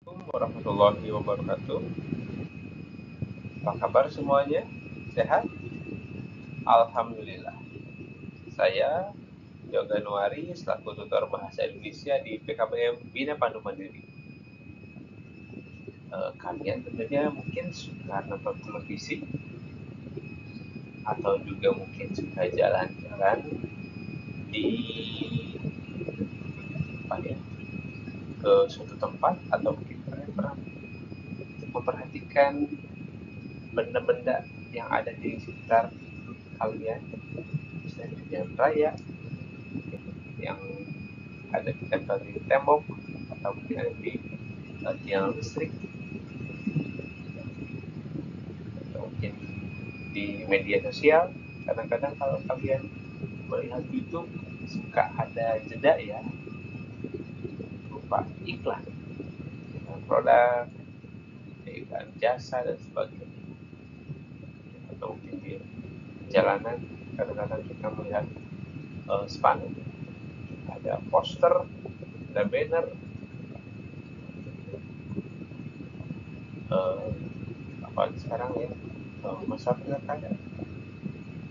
Assalamualaikum warahmatullahi wabarakatuh. Apa kabar semuanya? Sehat? Alhamdulillah. Saya Yoga Januari selaku tutor bahasa Indonesia di PKBM Bina Pandu Mandiri. Kalian tentunya mungkin suka nonton televisi atau juga mungkin suka jalan-jalan di apa ya, ke suatu tempat atau mungkin kalian pernah memperhatikan benda-benda yang ada di sekitar kalian, misalnya di jalan raya yang ada ditempel di tembok atau mungkin ada di tiang listrik atau mungkin di media sosial. Kadang-kadang kalau kalian melihat YouTube suka ada jeda ya berupa iklan, produk, iklan jasa dan sebagainya. Atau mungkin di jalanan kadang-kadang kita melihat spanduk, ada poster, ada banner, uh, apalagi sekarang ya masa pilkada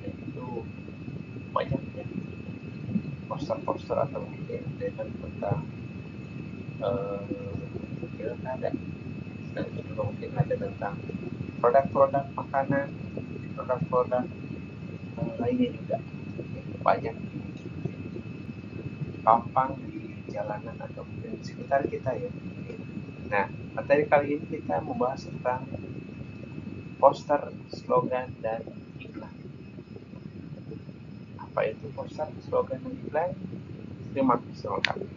itu banyak ya poster-poster atau mungkin banner tentang pilkada, dan juga mungkin ada tentang produk-produk makanan, produk-produk lainnya juga banyak pampang di jalanan atau mungkin di sekitar kita ya. Nah, materi kali ini kita membahas tentang poster, slogan, dan iklan. Apa itu poster, slogan, dan iklan? Simak selengkapnya.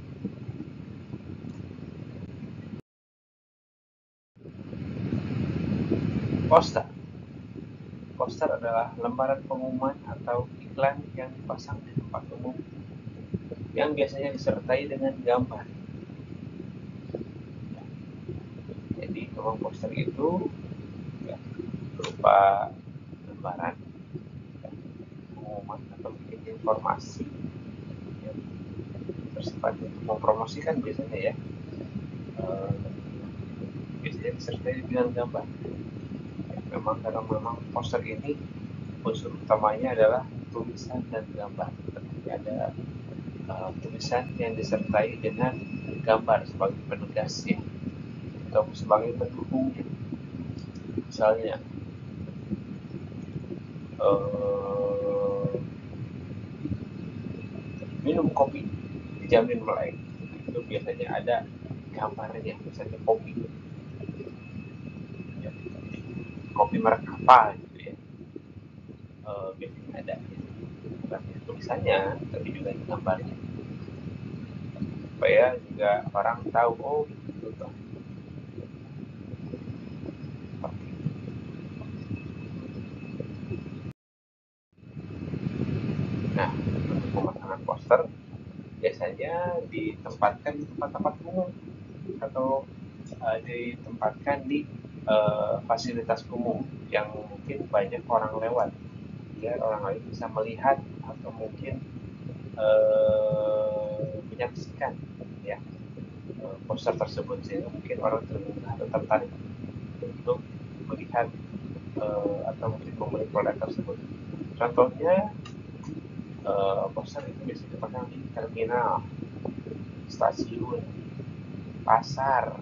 Poster. Poster adalah lembaran pengumuman atau iklan yang dipasang di tempat umum yang biasanya disertai dengan gambar. Jadi memang poster itu ya, berupa lembaran ya, pengumuman atau mungkin informasi yang bersifat untuk mempromosikan biasanya ya, eh, biasanya disertai dengan gambar. Ya, memang karena memang poster ini unsur utamanya adalah tulisan dan gambar. Tapi ada tulisan yang disertai dengan gambar sebagai penegasnya atau sebagai pendukungnya. Misalnya eh, minum kopi dijamin melek, itu biasanya ada gambarnya, misalnya kopi ya, kopi merek apa gitu ya, biasanya ada bukan tulisannya tapi juga gambarnya supaya juga orang tahu oh itu tuh. Nah, untuk pemasangan poster biasanya ditempatkan di tempat-tempat umum atau ditempatkan di fasilitas umum yang mungkin banyak orang lewat, biar orang lain bisa melihat atau mungkin menyaksikan ya poster tersebut, sehingga mungkin orang tergugah atau tertarik untuk melihat atau mungkin membeli produk tersebut. Contohnya poster itu biasanya dipasang di terminal, stasiun, pasar,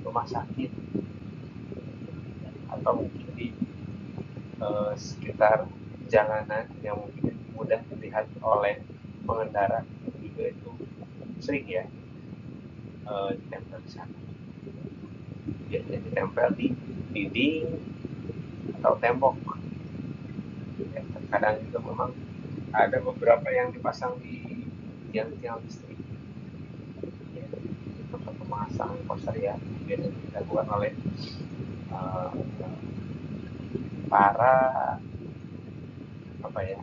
rumah sakit, atau mungkin di sekitar jalanan yang mungkin mudah dilihat oleh pengendara, juga itu sering ya ditempel di sana. Biasanya ditempel di dinding atau tembok. Ya, terkadang juga memang ada beberapa yang dipasang di tiang-tiang listrik. Ya, tempat pemasangan poster ya biasanya dilakukan oleh uh, para apa ya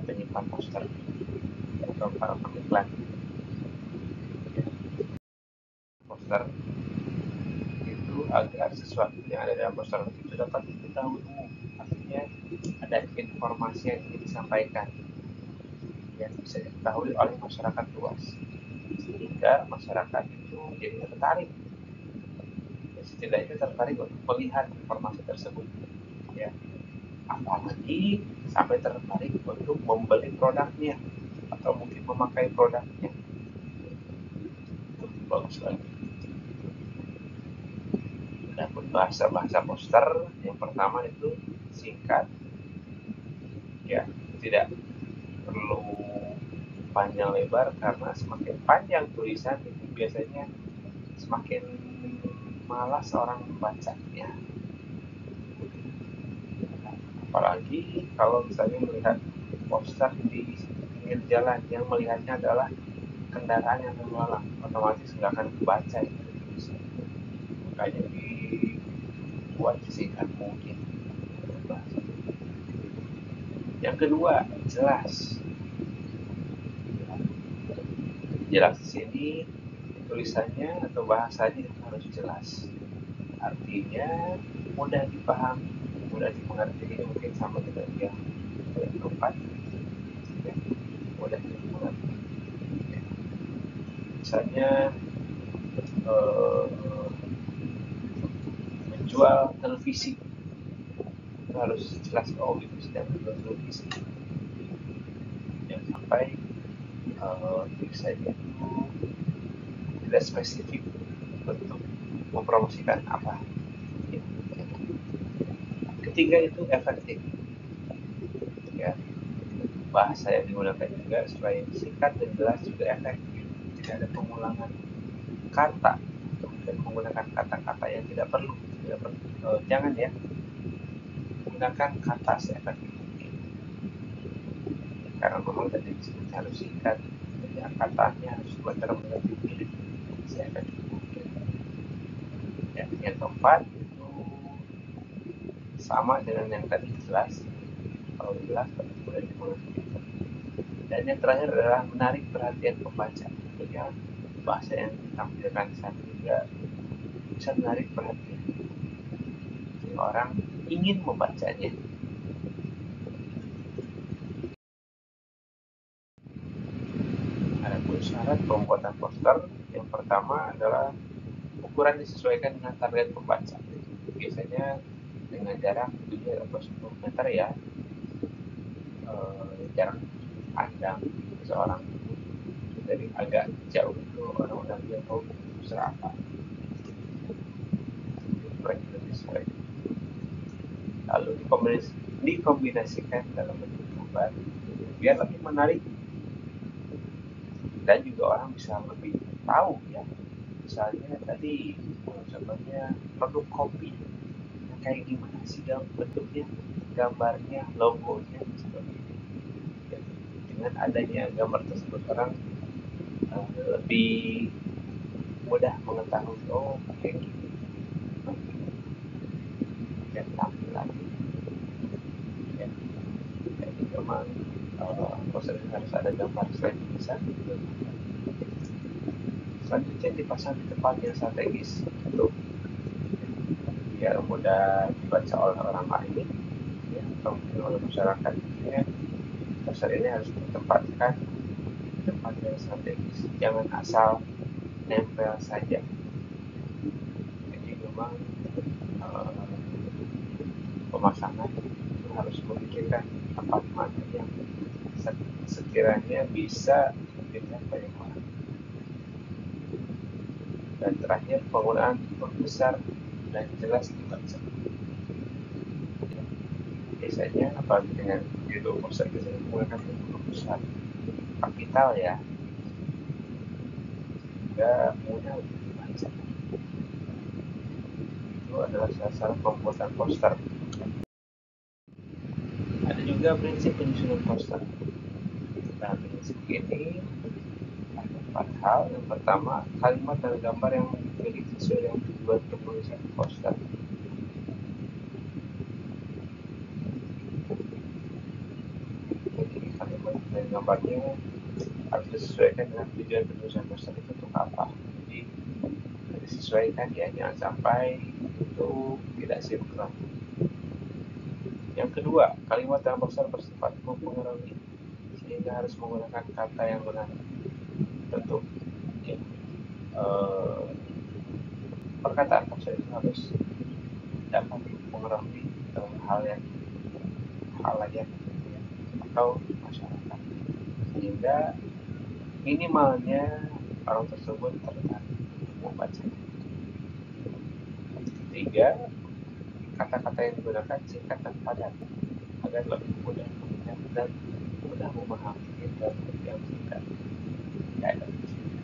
penyimpan poster atau para pengiklan poster itu, agar sesuatu yang ada dalam poster itu dapat diketahui umum. Artinya ada informasi yang ingin disampaikan yang bisa diketahui oleh masyarakat luas, sehingga masyarakat itu jadi tertarik setidaknya tertarik untuk melihat informasi tersebut, ya. Apalagi sampai tertarik untuk membeli produknya atau mungkin memakai produknya, itu bagus lagi. Adapun bahasa poster, yang pertama itu singkat, ya, tidak perlu panjang lebar, karena semakin panjang tulisan itu biasanya semakin malas orang membacanya. Apalagi kalau misalnya melihat poster di pinggir jalan yang melihatnya adalah kendaraan yang lalu lalang, otomatis nggak akan kebaca itu tulisan. Makanya dibuat sesingkat mungkin. Yang kedua, jelas. Jelas di sini tulisannya atau bahasanya harus jelas. Artinya mudah dipahami, mudah dimengerti. Ini mungkin sama dengan yang keempat, ya, mudah dimengerti. Misalnya menjual televisi, itu harus jelas, oh itu sedang menjual televisi. Jangan sampai tulisannya itu tidak spesifik untuk mempromosikan apa. Ya. Ketiga itu efektif, ya. Bahasa yang digunakan juga selain singkat dan jelas juga efektif, tidak ada pengulangan kata, kemudian menggunakan kata-kata yang tidak perlu. Jangan ya, gunakan kata seefektif mungkin, karena memang tadi disebut harus singkat, jadi katanya harus benar-benar dipilih seefektif mungkin. Ya, yang keempat itu sama dengan yang tadi, jelas. Kalau jelas mudah dimengerti. Dan yang terakhir adalah menarik perhatian pembaca. Tentunya bahasa yang ditampilkan saat juga bisa menarik perhatian, jadi orang ingin membacanya. Adapun syarat pembuatan poster, yang pertama adalah ukuran disesuaikan dengan target pembaca. Biasanya dengan jarak 7 atau 10 meter, ya, jarak pandang seseorang dari agak jauh itu orang udah lihat, oh itu serapa, frame lebih sesuai. Lalu dikombinasikan dalam bentuk gambar biar lebih menarik dan juga orang bisa lebih tahu, ya. Misalnya tadi contohnya produk kopi, kayak gimana sih bentuknya, gambarnya, logonya, seperti itu. Ya, dengan adanya gambar tersebut orang lebih mudah mengetahui, oh kayak gini, dan tampilan, ya. Jadi memang proses harus ada gambar selain tulisan. Selanjutnya dipasang di tempat yang strategis untuk biar mudah dibaca oleh orang lain, ya, atau mungkin oleh masyarakat. Ya, poster ini harus ditempatkan di tempat yang strategis, jangan asal nempel saja. Jadi memang pemasangan itu harus memikirkan tempat mana yang sekiranya bisa dilihat banyak orang. Dan terakhir, penggunaan huruf besar dan jelas dibaca. Biasanya apalagi dengan judul poster, biasanya menggunakan huruf besar kapital, ya, sehingga mudah untuk dibaca. Itu adalah salah pembuatan poster. Ada juga prinsip penyusunan poster. Nah, prinsip ini ada 4 hal. Yang pertama, kalimat dan gambar yang dipilih sesuai dengan tujuan penulisan poster. Jadi kalimat dan gambarnya harus disesuaikan dengan tujuan penulisan poster itu untuk apa. Jadi disesuaikan, ya, jangan sampai itu tidak sinkron. Yang kedua, kalimat dalam poster bersifat mempengaruhi, sehingga harus menggunakan kata yang benar. Tentu, ya, perkataan poster itu harus dapat mengeroki hal yang halayak atau masyarakat, sehingga minimalnya orang tersebut tertarik untuk membaca. Tiga, kata-kata yang digunakan singkat dan padat agar lebih mudah mengingat dan mudah memahami dalam yang singkat. Ya,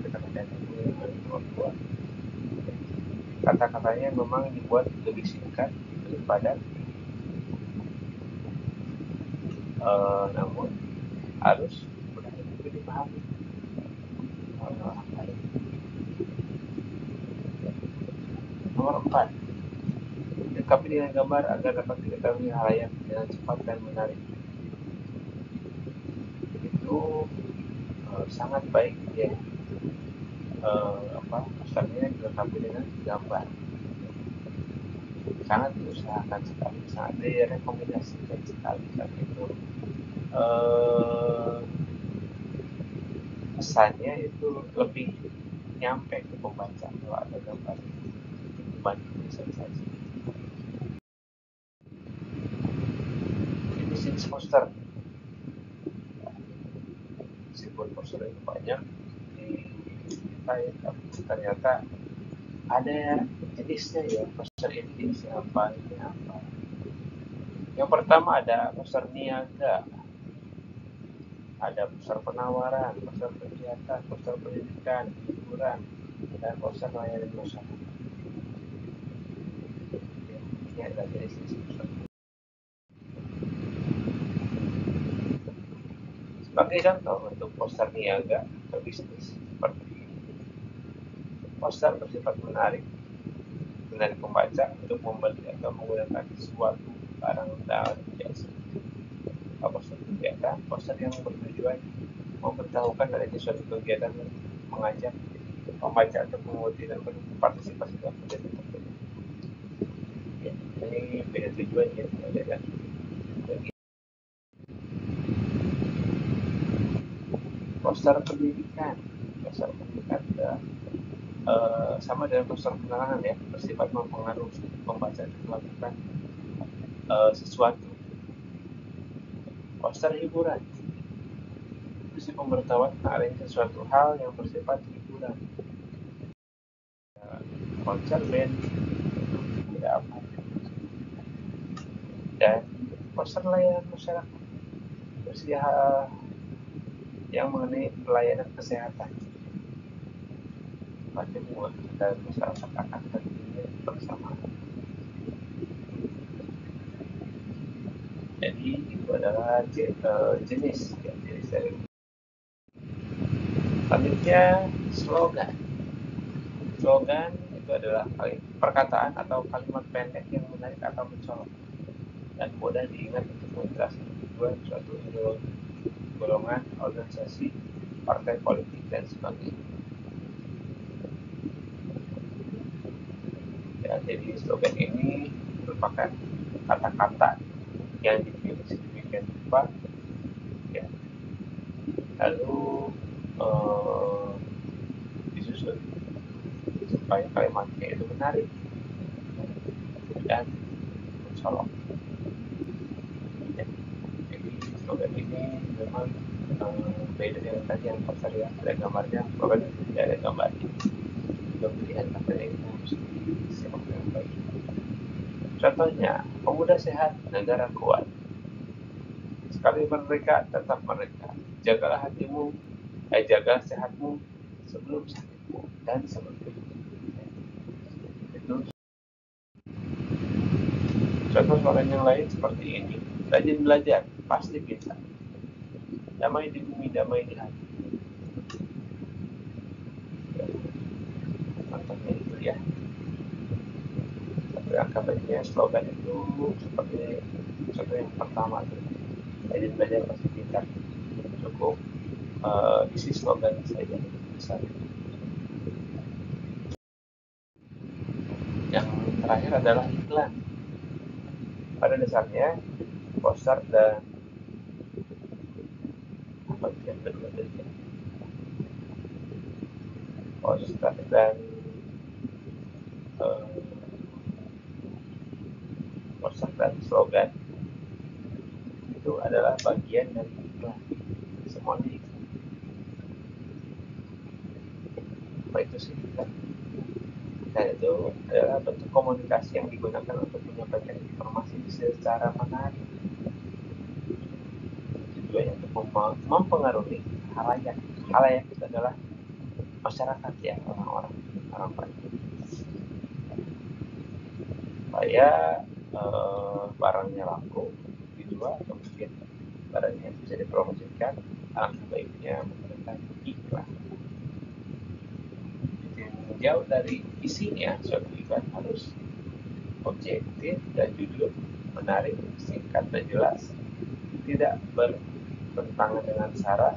kata-kata yang nomor dua, kata-katanya memang dibuat lebih singkat, lebih padat, namun harus mudah juga dipahami oleh orang lain. Nomor 4, lengkapi dengan gambar agar dapat diketahui halayak dengan cepat dan menarik. Itu sangat baik ya, posternya dilengkapi dengan gambar. Sangat diusahakan sekali, sangat direkomendasikan sekali karena itu pesannya itu lebih nyampe ke pembaca kalau ada gambar dibanding tulisan saja. Ini jenis poster, meskipun poster itu banyak di kita ya, tapi ternyata ada jenisnya ya, poster ini jenisnya apa, ini apa. Yang pertama ada poster niaga, ada poster penawaran, poster kegiatan, poster pendidikan, hiburan, dan poster layanan masyarakat. Ini adalah jenis-jenis poster. Sebagai contoh untuk poster niaga atau bisnis seperti poster bersifat menarik pembaca untuk membeli atau menggunakan suatu barang dan jasa. Poster kegiatan, poster yang bertujuan memberitahukan adanya suatu kegiatan mengajak pembaca untuk mengikuti dan berpartisipasi dalam kegiatan tersebut. Ya, ini beda tujuannya, beda. Poster pendidikan, sama dengan poster penerangan ya, bersifat mempengaruhi pembaca untuk melakukan sesuatu. Poster hiburan, berisi pemberitahuan tentang sesuatu hal yang bersifat hiburan. Konser band, tidak apa. Dan poster layanan masyarakat, berisi hal yang mengenai pelayanan kesehatan. Semua dan masyarakat akan terjadi bersama. Jadi itu adalah jenis dari. Selanjutnya slogan. Slogan itu adalah perkataan atau kalimat pendek yang menarik atau mencolok dan mudah diingat untuk menjelaskan tujuan suatu ideologi, golongan, organisasi, partai politik dan sebagainya. Ya, jadi slogan ini merupakan kata-kata yang dipilih sedemikian rupa, ya, lalu disusun supaya kalimatnya itu menarik dan mencolok. Ya, jadi slogan ini memang beda dengan tadi yang poster ya, ada gambarnya, slogan tidak ada gambarnya. Pemilihan kata ini harus disimak dengan baik. Contohnya, pemuda sehat, negara kuat. Sekali merdeka, tetap merdeka. Jagalah hatimu, jagalah sehatmu sebelum sakitmu, dan sebagainya. Itu contoh slogan yang lain seperti ini. Rajin belajar, pasti bisa. Damai di bumi, damai di hati. Contohnya itu ya. Angkatannya slogan itu seperti contoh yang pertama itu. Rajin belajar, pasti bisa. Cukup isi slogan saja misalnya. Yang terakhir adalah iklan. Pada dasarnya poster dan yang kedua tadi, poster dan iklan slogan itu adalah bagian dari iklan. Semuanya iklan. Apa itu sih iklan? Dan itu adalah bentuk komunikasi yang digunakan untuk menyampaikan informasi secara menarik. Tujuannya untuk mempengaruhi halayak. Halayak itu adalah masyarakat ya, orang-orang banyak. Supaya barangnya laku dijual, kemudian barangnya bisa dipromosikan, alangkah baiknya menggunakan iklan. Jauh dari isinya, suatu iklan harus objektif dan jujur, menarik, singkat dan jelas, tidak bertentangan dengan syarat.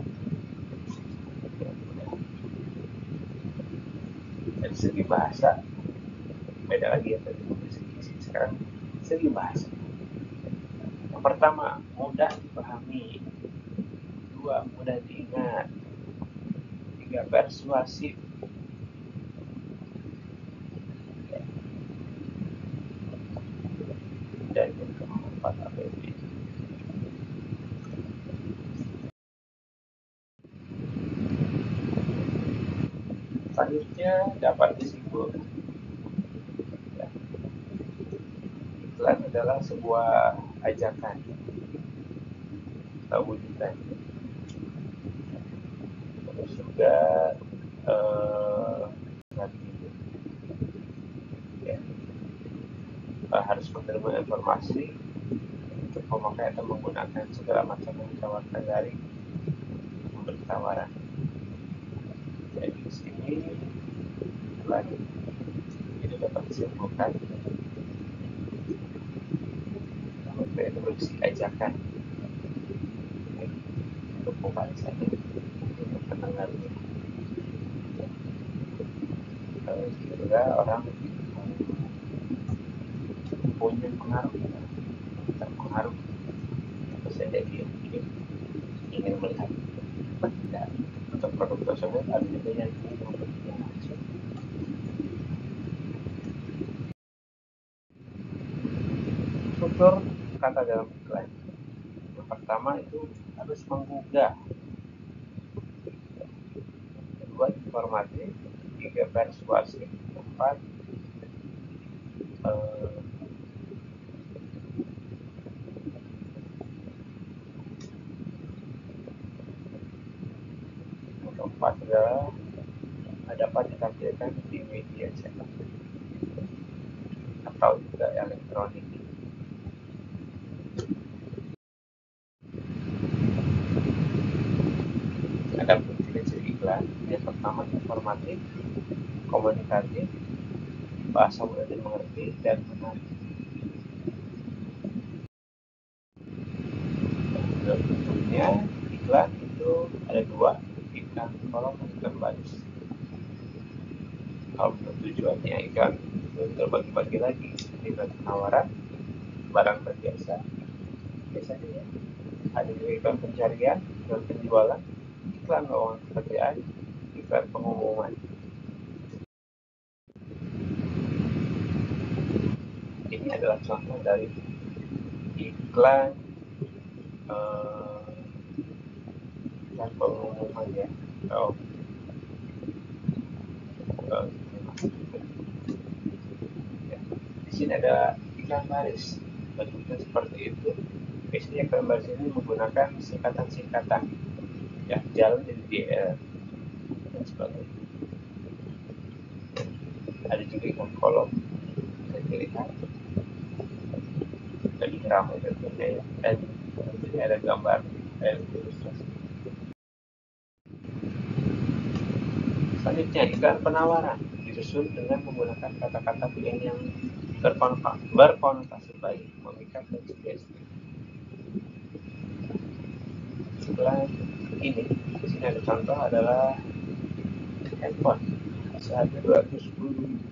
Dari segi bahasa beda lagi ya, tadi sekarang segi bahasa. Yang pertama, mudah dipahami. Dua, mudah diingat. Tiga, persuasif. Dan yang keempat, APB. Selanjutnya dapat disimpulkan, ya, iklan adalah sebuah ajakan atau wujudan. Terus juga ya, harus menerima informasi untuk memakai atau menggunakan segala macam yang ditawarkan dari pemberi tawaran. Jadi di sini iklan itu dapat disimpulkan itu berisi ajakan untuk pembahasannya, untuk pendengarnya. Terus juga orang punya pengaruh, terpengaruh, tentu saja dia mungkin ingin melihat dan untuk produk tersebut ada juga yang ingin membelinya langsung. Struktur kata dalam iklan, yang pertama itu harus menggugah, kedua informatif, tiga persuasif, empat keempat adalah dapat ditampilkan di media cetak atau juga elektronik. Ada ciri-ciri iklan. Yang pertama informatif, komunikatif, bahasa mudah dimengerti, dan menarik. Bentuknya iklan itu ada dua, iklan kolom dan iklan baris. Kalau tujuannya iklan itu terbagi-bagi lagi, iklan penawaran, barang dan jasa, biasanya ya. Ada juga iklan pencarian, iklan penjualan, iklan lowongan pekerjaan, iklan pengumuman. Ini adalah contoh dari iklan iklan pengumuman ya. Ya. Di sini ada iklan baris, bentuknya seperti itu. Biasanya iklan baris ini menggunakan singkatan-singkatan, ya, jalan jadi JL dan sebagainya. Ada juga iklan kolom, bisa dilihat lebih ramai tentunya ya, dan tentunya ada gambar dan ilustrasi. Selanjutnya iklan penawaran disusun dengan menggunakan kata-kata pilihan yang berkonotasi baik, memikat, dan sugesti. Iklan ini di sini ada contoh adalah handphone seharga 210.000.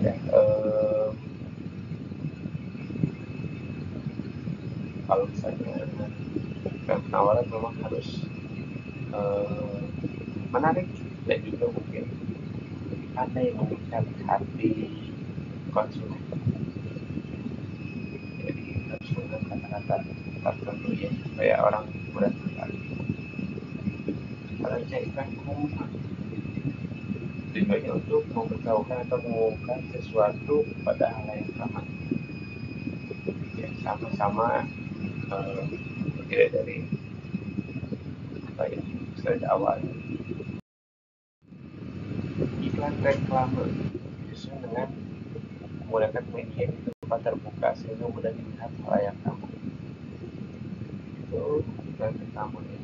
Ya, kalau misalnya penawaran memang harus menarik dan juga mungkin pandai memikat hati konsumen. Jadi harus dengan kata-kata tertentu ya supaya orang mudah tertarik. Kalau saya iklan kumah tujuannya untuk memberitahukan atau mengumumkan sesuatu pada hal yang sama, ya sama-sama tidak dari apa ya sejak awal. Iklan reklame justru dengan menggunakan media itu tempat terbuka sehingga mudah dilihat halayak kamu. Itu iklan reklame ya.